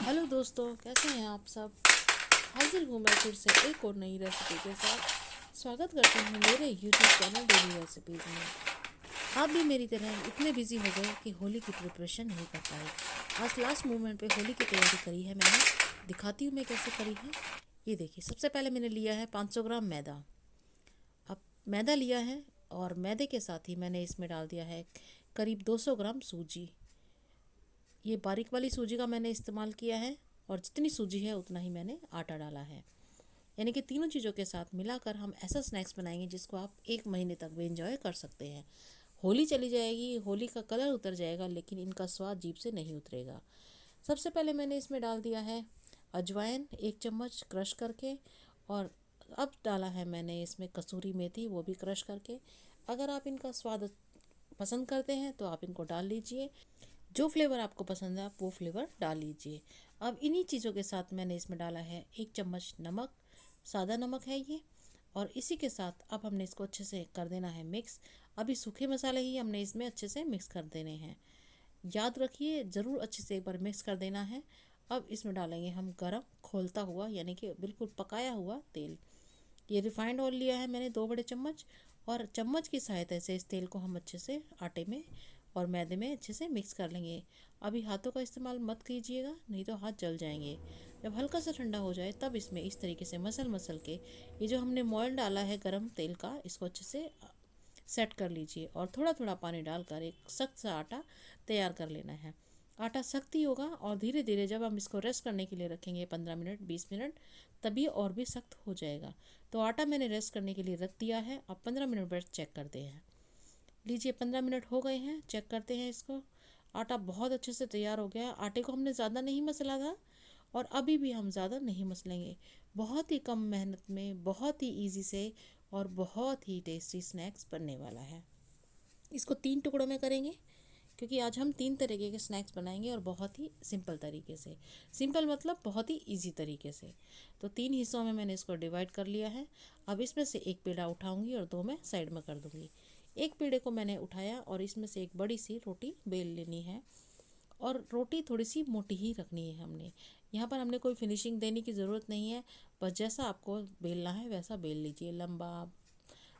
Hello दोस्तों, कैसे हैं आप सब। हाजिर हूँ मैं फिर से एक और नई रेसिपी के साथ। स्वागत करती हूँ मेरे यूट्यूब चैनल डेली रेसिपीज़ में। आप भी मेरी तरह इतने बिजी हो गए कि होली की प्रिपरेशन नहीं कर पाए। आज लास्ट मोमेंट पे होली की तैयारी करी है मैंने। दिखाती हूँ मैं कैसे करी है। ये देखिए, सबसे पहले मैंने लिया है 500 ग्राम मैदा। अब मैदा लिया है और मैदे के साथ ही मैंने इसमें डाल दिया है करीब 200 ग्राम सूजी। ये बारीक वाली सूजी का मैंने इस्तेमाल किया है और जितनी सूजी है उतना ही मैंने आटा डाला है। यानी कि तीनों चीज़ों के साथ मिलाकर हम ऐसा स्नैक्स बनाएंगे जिसको आप एक महीने तक भी इंजॉय कर सकते हैं। होली चली जाएगी, होली का कलर उतर जाएगा, लेकिन इनका स्वाद जीभ से नहीं उतरेगा। सबसे पहले मैंने इसमें डाल दिया है अजवाइन 1 चम्मच क्रश करके। और अब डाला है मैंने इसमें कसूरी मेथी, वो भी क्रश करके। अगर आप इनका स्वाद पसंद करते हैं तो आप इनको डाल लीजिए। जो फ्लेवर आपको पसंद है आप वो फ्लेवर डाल लीजिए। अब इन्हीं चीज़ों के साथ मैंने इसमें डाला है 1 चम्मच नमक। सादा नमक है ये। और इसी के साथ अब हमने इसको अच्छे से कर देना है मिक्स। अभी सूखे मसाले ही हमने इसमें अच्छे से मिक्स कर देने हैं। याद रखिए, ज़रूर अच्छे से एक बार मिक्स कर देना है। अब इसमें डालेंगे हम गरम खोलता हुआ यानी कि बिल्कुल पकाया हुआ तेल। ये रिफाइंड ऑयल लिया है मैंने 2 बड़े चम्मच। और चम्मच की सहायता से इस तेल को हम अच्छे से आटे में और मैदे में अच्छे से मिक्स कर लेंगे। अभी हाथों का इस्तेमाल मत कीजिएगा, नहीं तो हाथ जल जाएंगे। जब हल्का सा ठंडा हो जाए तब इसमें इस तरीके से मसल मसल के ये जो हमने मॉइल डाला है गरम तेल का, इसको अच्छे से सेट कर लीजिए। और थोड़ा थोड़ा पानी डालकर एक सख्त सा आटा तैयार कर लेना है। आटा सख्त ही होगा और धीरे धीरे जब हम इसको रेस्ट करने के लिए रखेंगे 15 मिनट 20 मिनट, तभी और भी सख्त हो जाएगा। तो आटा मैंने रेस्ट करने के लिए रख दिया है। अब 15 मिनट बाद चेक करते हैं। लीजिए, 15 मिनट हो गए हैं, चेक करते हैं इसको। आटा बहुत अच्छे से तैयार हो गया है। आटे को हमने ज़्यादा नहीं मसला था और अभी भी हम ज़्यादा नहीं मसलेंगे। बहुत ही कम मेहनत में बहुत ही इजी से और बहुत ही टेस्टी स्नैक्स बनने वाला है। इसको 3 टुकड़ों में करेंगे क्योंकि आज हम 3 तरीके के स्नैक्स बनाएंगे और बहुत ही सिंपल तरीके से। सिंपल मतलब बहुत ही इजी तरीके से। तो 3 हिस्सों में मैंने इसको डिवाइड कर लिया है। अब इसमें से एक पेड़ा उठाऊंगी और 2 मैं साइड में कर दूंगी। एक पेड़े को मैंने उठाया और इसमें से एक बड़ी सी रोटी बेल लेनी है। और रोटी थोड़ी सी मोटी ही रखनी है हमने। यहाँ पर हमने कोई फिनिशिंग देने की ज़रूरत नहीं है। बस जैसा आपको बेलना है वैसा बेल लीजिए, लंबा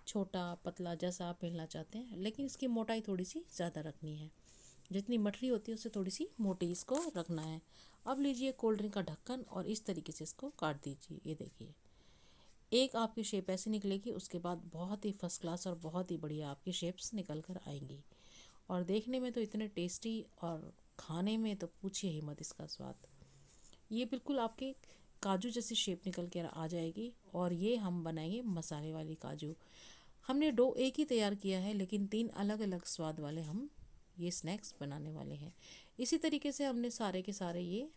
छोटा पतला जैसा आप बेलना चाहते हैं, लेकिन इसकी मोटाई थोड़ी सी ज़्यादा रखनी है। जितनी मठरी होती है उससे थोड़ी सी मोटी इसको रखना है। अब लीजिए कोल्ड ड्रिंक का ढक्कन और इस तरीके से इसको काट दीजिए। ये देखिए, एक आपकी शेप ऐसी निकलेगी, उसके बाद बहुत ही फर्स्ट क्लास और बहुत ही बढ़िया आपकी शेप्स निकल कर आएंगी। और देखने में तो इतने टेस्टी और खाने में तो पूछिए ही मत इसका स्वाद। ये बिल्कुल आपके काजू जैसी शेप निकल कर आ जाएगी। और ये हम बनाएंगे मसाले वाली काजू। हमने डो एक ही तैयार किया है लेकिन 3 अलग अलग स्वाद वाले हम ये स्नैक्स बनाने वाले हैं। इसी तरीके से हमने सारे के सारे ये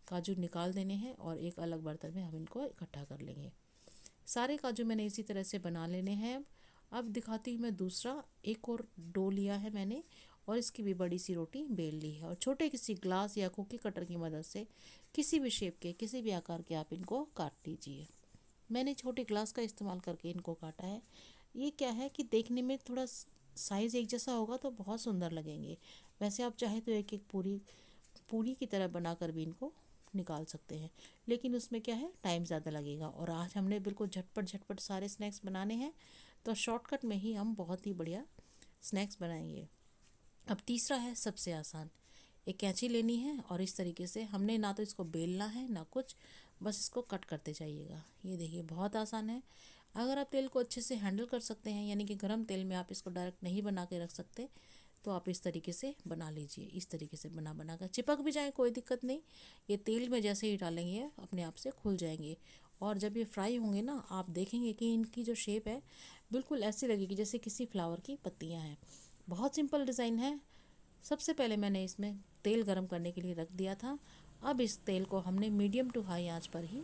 काजू निकाल देने हैं और एक अलग बर्तन में हम इनको इकट्ठा कर लेंगे। सारे काजू मैंने इसी तरह से बना लेने हैं। अब दिखाती हूँ मैं दूसरा। एक और डो लिया है मैंने और इसकी भी बड़ी सी रोटी बेल ली है। और छोटे किसी ग्लास या कुकी कटर की मदद से किसी भी शेप के किसी भी आकार के आप इनको काट लीजिए। मैंने छोटे ग्लास का इस्तेमाल करके इनको काटा है। ये क्या है कि देखने में थोड़ा साइज़ एक जैसा होगा तो बहुत सुंदर लगेंगे। वैसे आप चाहे तो एक एक पूरी पूरी की तरह बनाकर भी इनको निकाल सकते हैं, लेकिन उसमें क्या है, टाइम ज़्यादा लगेगा। और आज हमने बिल्कुल झटपट झटपट सारे स्नैक्स बनाने हैं, तो शॉर्टकट में ही हम बहुत ही बढ़िया स्नैक्स बनाएंगे। अब तीसरा है सबसे आसान। एक कैंची लेनी है और इस तरीके से हमने ना तो इसको बेलना है ना कुछ, बस इसको कट करते जाइएगा। ये देखिए, बहुत आसान है। अगर आप तेल को अच्छे से हैंडल कर सकते हैं, यानी कि गर्म तेल में आप इसको डायरेक्ट नहीं बना के रख सकते, तो आप इस तरीके से बना लीजिए। इस तरीके से बना बना कर चिपक भी जाए कोई दिक्कत नहीं। ये तेल में जैसे ही डालेंगे अपने आप से खुल जाएंगे। और जब ये फ्राई होंगे ना, आप देखेंगे कि इनकी जो शेप है बिल्कुल ऐसी लगेगी जैसे किसी फ्लावर की पत्तियां हैं। बहुत सिंपल डिज़ाइन है। सबसे पहले मैंने इसमें तेल गरम करने के लिए रख दिया था। अब इस तेल को हमने मीडियम टू हाई आंच पर ही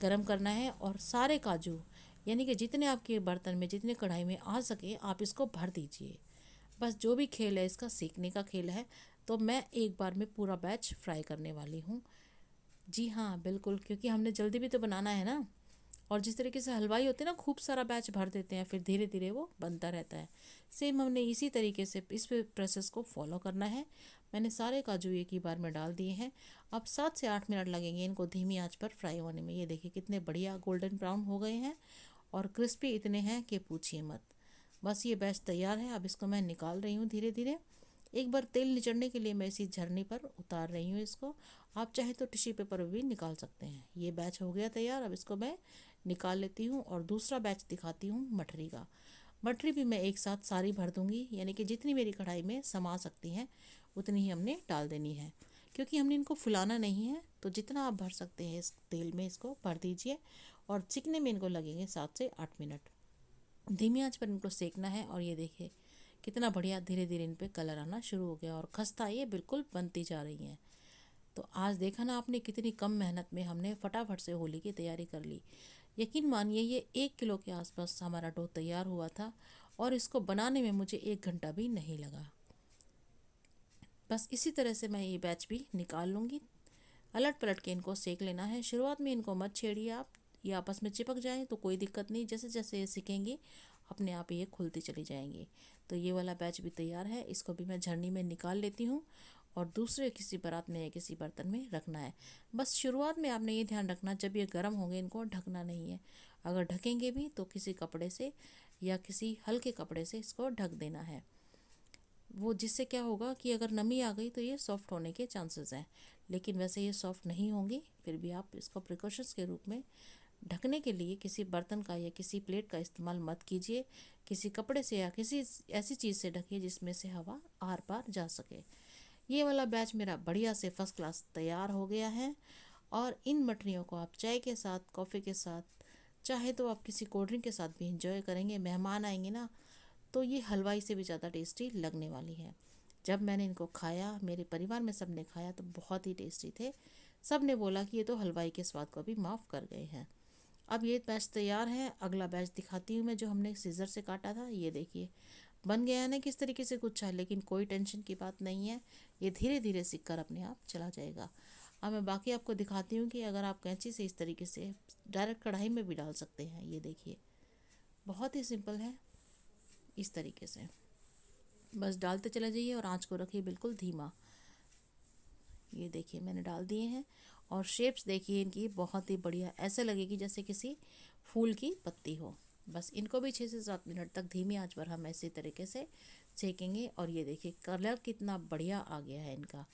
गरम करना है और सारे काजू, यानी कि जितने आपके बर्तन में जितने कढ़ाई में आ सके आप इसको भर दीजिए। बस जो भी खेल है इसका सीखने का खेल है। तो मैं एक बार में पूरा बैच फ्राई करने वाली हूँ। जी हाँ, बिल्कुल, क्योंकि हमने जल्दी भी तो बनाना है ना। और जिस तरीके से हलवाई होते हैं ना, खूब सारा बैच भर देते हैं, फिर धीरे धीरे वो बनता रहता है। सेम हमने इसी तरीके से इस प्रोसेस को फॉलो करना है। मैंने सारे काजू एक ही बार में डाल दिए हैं। अब 7 से 8 मिनट लगेंगे इनको धीमी आंच पर फ्राई होने में। ये देखिए कितने बढ़िया गोल्डन ब्राउन हो गए हैं और क्रिस्पी इतने हैं कि पूछिए मत। बस ये बैच तैयार है। अब इसको मैं निकाल रही हूँ धीरे धीरे। एक बार तेल निचड़ने के लिए मैं इसी झरने पर उतार रही हूँ इसको। आप चाहे तो टिश्यू पेपर भी निकाल सकते हैं। ये बैच हो गया तैयार। अब इसको मैं निकाल लेती हूँ और दूसरा बैच दिखाती हूँ मठरी का। मठरी भी मैं एक साथ सारी भर दूँगी, यानी कि जितनी मेरी कढ़ाई में समा सकती हैं उतनी ही हमने डाल देनी है, क्योंकि हमने इनको फुलाना नहीं है। तो जितना आप भर सकते हैं इस तेल में इसको भर दीजिए और चिकने में इनको लगेंगे 7 से 8 मिनट। धीमी आंच पर इनको सेकना है। और ये देखिए कितना बढ़िया धीरे धीरे इन पे कलर आना शुरू हो गया और खस्ता ये बिल्कुल बनती जा रही हैं। तो आज देखा ना आपने कितनी कम मेहनत में हमने फटाफट से होली की तैयारी कर ली। यकीन मानिए ये 1 किलो के आसपास हमारा डो तैयार हुआ था और इसको बनाने में मुझे 1 घंटा भी नहीं लगा। बस इसी तरह से मैं ये बैच भी निकाल लूँगी। अलट पलट के इनको सेक लेना है। शुरुआत में इनको मत छेड़िए आप, ये आपस में चिपक जाएं तो कोई दिक्कत नहीं। जैसे जैसे ये सीखेंगे अपने आप ये खुलती चली जाएंगी। तो ये वाला बैच भी तैयार है। इसको भी मैं झरनी में निकाल लेती हूँ और दूसरे किसी परात में या किसी बर्तन में रखना है। बस शुरुआत में आपने ये ध्यान रखना, जब ये गर्म होंगे इनको ढकना नहीं है। अगर ढकेंगे भी तो किसी कपड़े से या किसी हल्के कपड़े से इसको ढक देना है। वो जिससे क्या होगा कि अगर नमी आ गई तो ये सॉफ्ट होने के चांसेस हैं, लेकिन वैसे ये सॉफ्ट नहीं होंगी। फिर भी आप इसको प्रिकॉशंस के रूप में ढकने के लिए किसी बर्तन का या किसी प्लेट का इस्तेमाल मत कीजिए। किसी कपड़े से या किसी ऐसी चीज़ से ढकिए जिसमें से हवा आर पार जा सके। ये वाला बैच मेरा बढ़िया से फर्स्ट क्लास तैयार हो गया है। और इन मठरियों को आप चाय के साथ, कॉफ़ी के साथ, चाहे तो आप किसी कोल्ड ड्रिंक के साथ भी इंजॉय करेंगे। मेहमान आएंगे ना तो ये हलवाई से भी ज़्यादा टेस्टी लगने वाली है। जब मैंने इनको खाया, मेरे परिवार में सब ने खाया तो बहुत ही टेस्टी थे। सब ने बोला कि ये तो हलवाई के स्वाद को भी माफ़ कर गए हैं। अब ये बैच तैयार है। अगला बैच दिखाती हूँ मैं, जो हमने सीजर से काटा था। ये देखिए बन गया है ना किस तरीके से गुच्छा, लेकिन कोई टेंशन की बात नहीं है। ये धीरे धीरे सीख कर अपने आप चला जाएगा। अब मैं बाकी आपको दिखाती हूँ कि अगर आप कैंची से इस तरीके से डायरेक्ट कढ़ाई में भी डाल सकते हैं। ये देखिए बहुत ही सिंपल है। इस तरीके से बस डालते चले जाइए और आंच को रखिए बिल्कुल धीमा। ये देखिए मैंने डाल दिए हैं और शेप्स देखिए इनकी बहुत ही बढ़िया, ऐसे लगेगी जैसे किसी फूल की पत्ती हो। बस इनको भी 6 से 7 मिनट तक धीमी आंच पर हम इसी तरीके से सेकेंगे। और ये देखिए कलर कितना बढ़िया आ गया है इनका।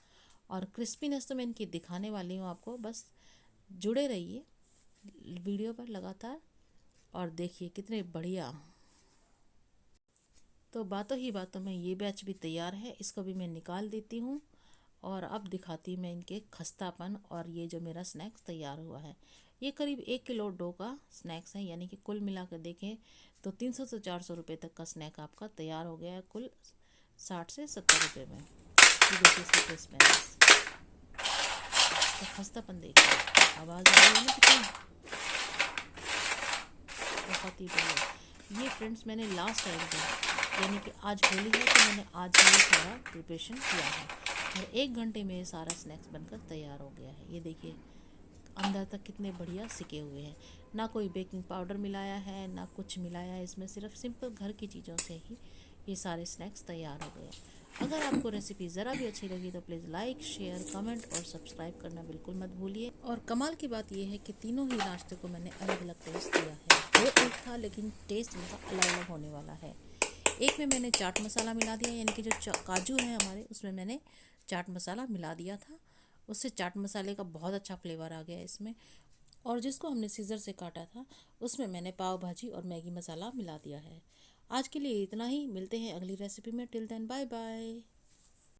और क्रिस्पीनेस तो मैं इनकी दिखाने वाली हूँ आपको। बस जुड़े रहिए वीडियो पर लगातार और देखिए कितने बढ़िया। तो बातों ही बातों में ये बैच भी तैयार है। इसको भी मैं निकाल देती हूँ और अब दिखाती मैं इनके खस्तापन। और ये जो मेरा स्नैक्स तैयार हुआ है, ये करीब 1 किलो डो का स्नैक्स है, यानी कि कुल मिलाकर देखें तो 300 से 400 रुपये तक का स्नैक आपका तैयार हो गया है, कुल 60 से 70 रुपये में। ये देखिए इसका खस्तापन देखिए, आवाज़ आ रही है ना कितनी, बहुत ही बढ़िया। ये फ्रेंड्स मैंने लास्ट टाइम का, यानी कि आज होली है तो मैंने आज ही सारा प्रिपरेशन किया है और 1 घंटे में ये सारा स्नैक्स बनकर तैयार हो गया है। ये देखिए अंदर तक कितने बढ़िया सिके हुए हैं। ना कोई बेकिंग पाउडर मिलाया है ना कुछ मिलाया है इसमें, सिर्फ सिंपल घर की चीज़ों से ही ये सारे स्नैक्स तैयार हो गए। अगर आपको रेसिपी ज़रा भी अच्छी लगी तो प्लीज़ लाइक, शेयर, कमेंट और सब्सक्राइब करना बिल्कुल मत भूलिए। और कमाल की बात यह है कि तीनों ही नाश्ते को मैंने अलग अलग टेस्ट दिया है। वो एक था लेकिन टेस्ट इनका अलग अलग होने वाला है। एक में मैंने चाट मसाला मिला दिया, यानी कि जो काजू है हमारे उसमें मैंने चाट मसाला मिला दिया था। उससे चाट मसाले का बहुत अच्छा फ्लेवर आ गया इसमें। और जिसको हमने सीजर से काटा था उसमें मैंने पाव भाजी और मैगी मसाला मिला दिया है। आज के लिए इतना ही। मिलते हैं अगली रेसिपी में। Till then bye bye.